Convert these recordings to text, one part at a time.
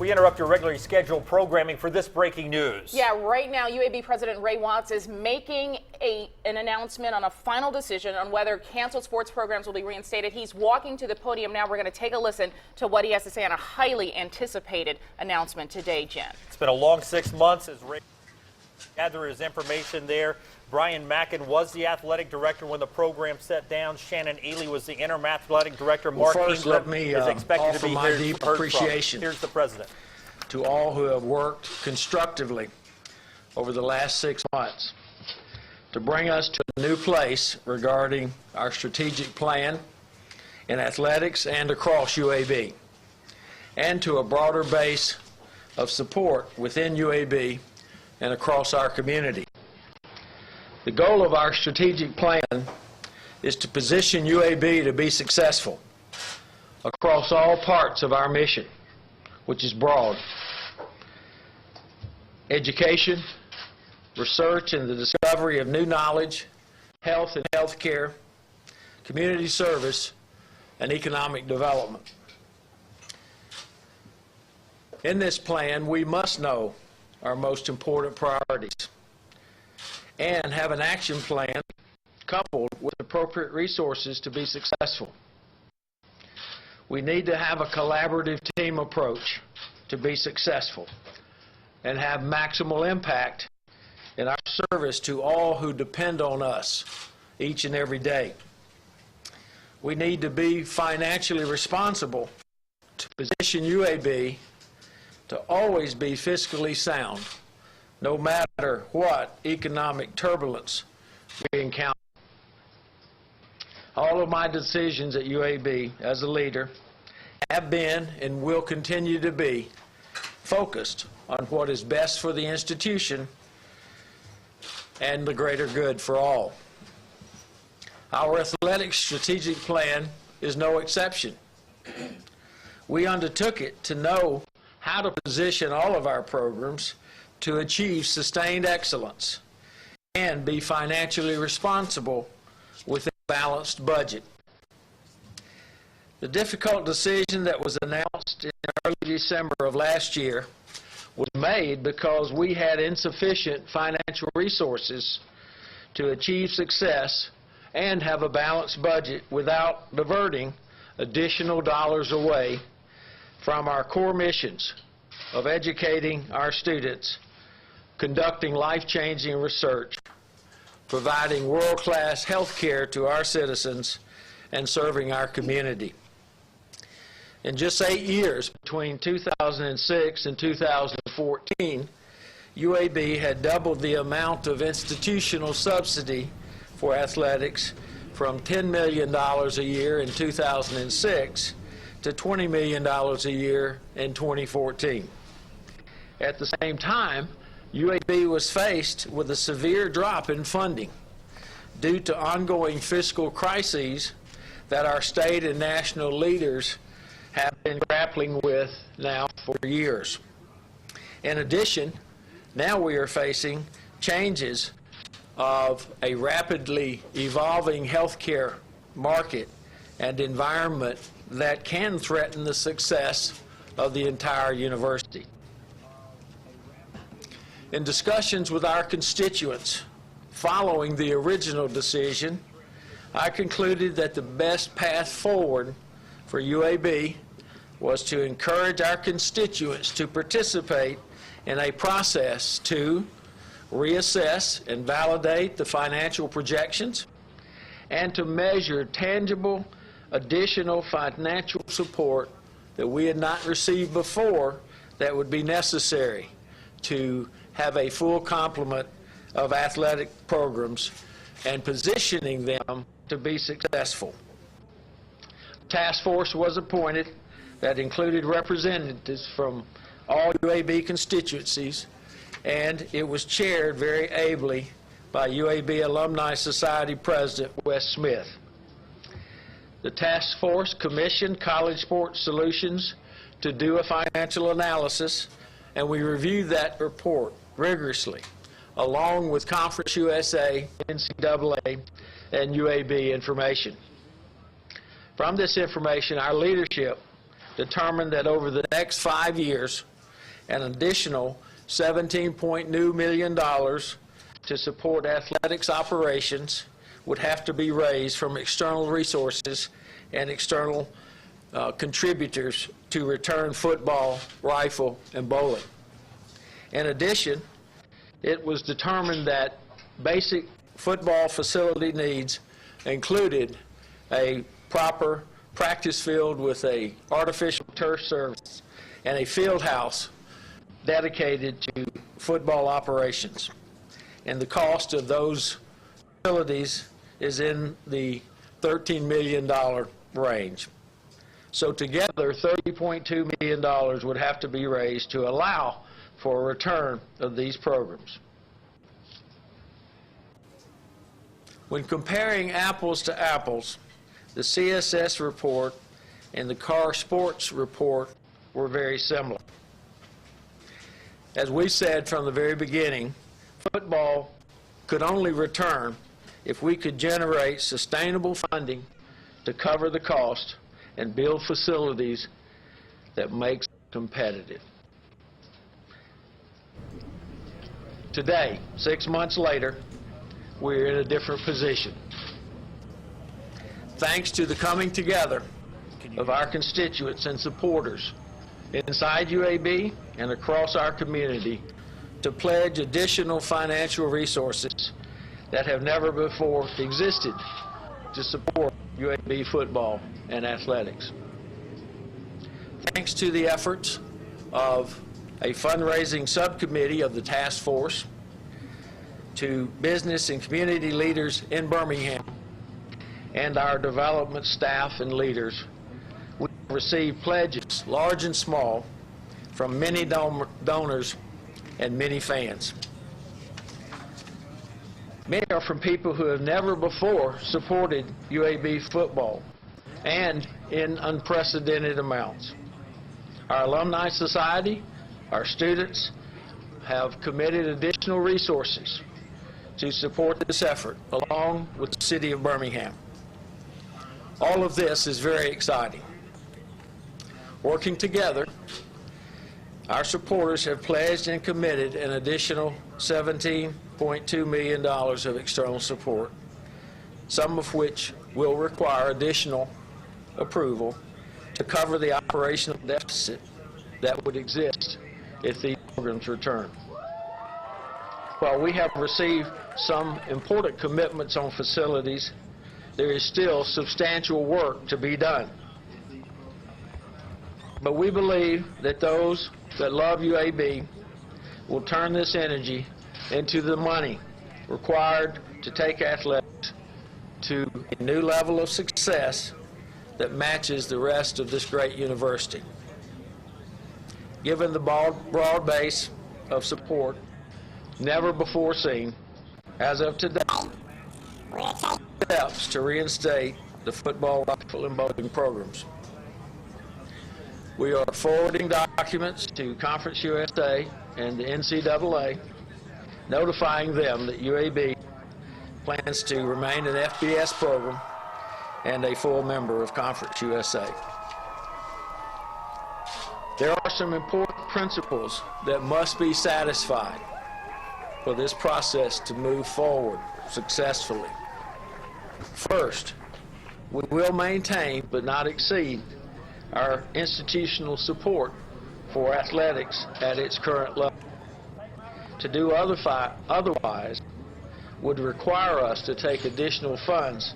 We interrupt your regularly scheduled programming for this breaking news. Yeah, right now UAB President Ray Watts is making an announcement on a final decision on whether canceled sports programs will be reinstated. He's walking to the podium now. We're going to take a listen to what he has to say on a highly anticipated announcement today, Jen. It's been a long 6 months as Ray gathered his information there. Brian Mackin was the athletic director when the program set down. Shannon Ely was the interim athletic director. Mark first, Ingram let me is expected to offer be my here deep appreciation. Here's the president. To all who have worked constructively over the last 6 months to bring us to a new place regarding our strategic plan in athletics and across UAB, and to a broader base of support within UAB and across our community. The goal of our strategic plan is to position UAB to be successful across all parts of our mission, which is broad: education, research and the discovery of new knowledge, health and healthcare, community service, and economic development. In this plan, we must know our most important priorities and have an action plan coupled with appropriate resources to be successful. We need to have a collaborative team approach to be successful and have maximal impact in our service to all who depend on us each and every day. We need to be financially responsible to position UAB to always be fiscally sound, no matter what economic turbulence we encounter. All of my decisions at UAB as a leader have been and will continue to be focused on what is best for the institution and the greater good for all. Our athletic strategic plan is no exception. We undertook it to know how to position all of our programs to achieve sustained excellence and be financially responsible with a balanced budget. The difficult decision that was announced in early December of last year was made because we had insufficient financial resources to achieve success and have a balanced budget without diverting additional dollars away from our core missions of educating our students, conducting life-changing research, providing world-class health care to our citizens, and serving our community. In just 8 years, between 2006 and 2014, UAB had doubled the amount of institutional subsidy for athletics from $10 million a year in 2006 to $20 million a year in 2014. At the same time, UAB was faced with a severe drop in funding due to ongoing fiscal crises that our state and national leaders have been grappling with now for years. In addition, now we are facing changes of a rapidly evolving healthcare market and environment that can threaten the success of the entire university. In discussions with our constituents following the original decision, I concluded that the best path forward for UAB was to encourage our constituents to participate in a process to reassess and validate the financial projections and to measure tangible additional financial support that we had not received before that would be necessary to have a full complement of athletic programs and positioning them to be successful. A task force was appointed that included representatives from all UAB constituencies, and it was chaired very ably by UAB Alumni Society President Wes Smith. The task force commissioned College Sports Solutions to do a financial analysis, and we reviewed that report rigorously, along with Conference USA, NCAA, and UAB information. From this information, our leadership determined that over the next 5 years, an additional $17.2 million to support athletics operations would have to be raised from external resources and external contributors to return football, rifle, and bowling. In addition, it was determined that basic football facility needs included a proper practice field with a artificial turf surface and a field house dedicated to football operations. And the cost of those facilities is in the $13 million range. So together, $30.2 million would have to be raised to allow for a return of these programs. When comparing apples to apples, the CSS report and the CAR Sports report were very similar. As we said from the very beginning, football could only return if we could generate sustainable funding to cover the cost and build facilities that makes it competitive. Today, 6 months later, we're in a different position. Thanks to the coming together of our constituents and supporters inside UAB and across our community to pledge additional financial resources that have never before existed to support UAB football and athletics. Thanks to the efforts of a fundraising subcommittee of the task force, to business and community leaders in Birmingham, and our development staff and leaders, we received pledges, large and small, from many donors and many fans. Many are from people who have never before supported UAB football, and in unprecedented amounts. Our Alumni Society, our students, have committed additional resources to support this effort, along with the City of Birmingham. All of this is very exciting. Working together, our supporters have pledged and committed an additional $17.2 million of external support, some of which will require additional approval to cover the operational deficit that would exist if these programs return. While we have received some important commitments on facilities, there is still substantial work to be done. But we believe that those that love UAB will turn this energy into the money required to take athletics to a new level of success that matches the rest of this great university. Given the broad base of support never before seen, as of today, we are taking steps to reinstate the football, rifle, and bowling programs. We are forwarding documents to Conference USA and the NCAA, notifying them that UAB plans to remain an FBS program and a full member of Conference USA. There are some important principles that must be satisfied for this process to move forward successfully. First, we will maintain but not exceed our institutional support for athletics at its current level. To do otherwise would require us to take additional funds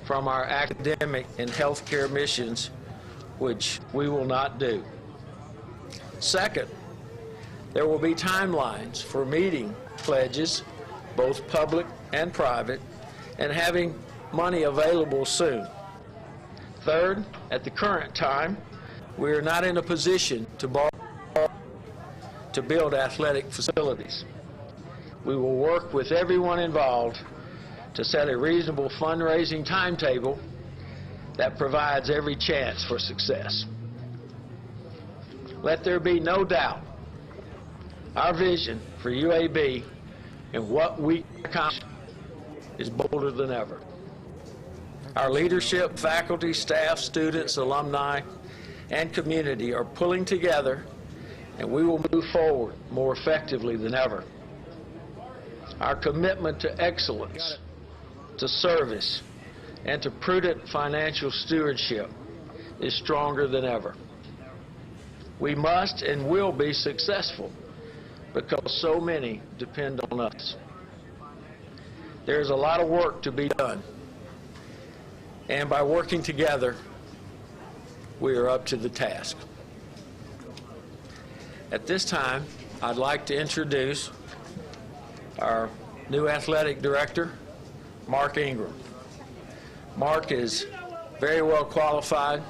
from our academic and healthcare missions, which we will not do. Second, there will be timelines for meeting pledges, both public and private, and having money available soon. Third, at the current time, we are not in a position to borrow to build athletic facilities. We will work with everyone involved to set a reasonable fundraising timetable that provides every chance for success. Let there be no doubt, our vision for UAB and what we accomplish is bolder than ever. Our leadership, faculty, staff, students, alumni and community are pulling together, and we will move forward more effectively than ever. Our commitment to excellence, to service, and to prudent financial stewardship is stronger than ever. We must and will be successful because so many depend on us. There's a lot of work to be done, and by working together, we are up to the task. At this time, I'd like to introduce our new athletic director, Mark Ingram. Mark is very well qualified,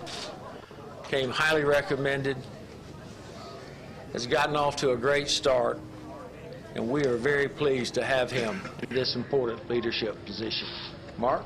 came highly recommended, has gotten off to a great start, and we are very pleased to have him in this important leadership position. Mark?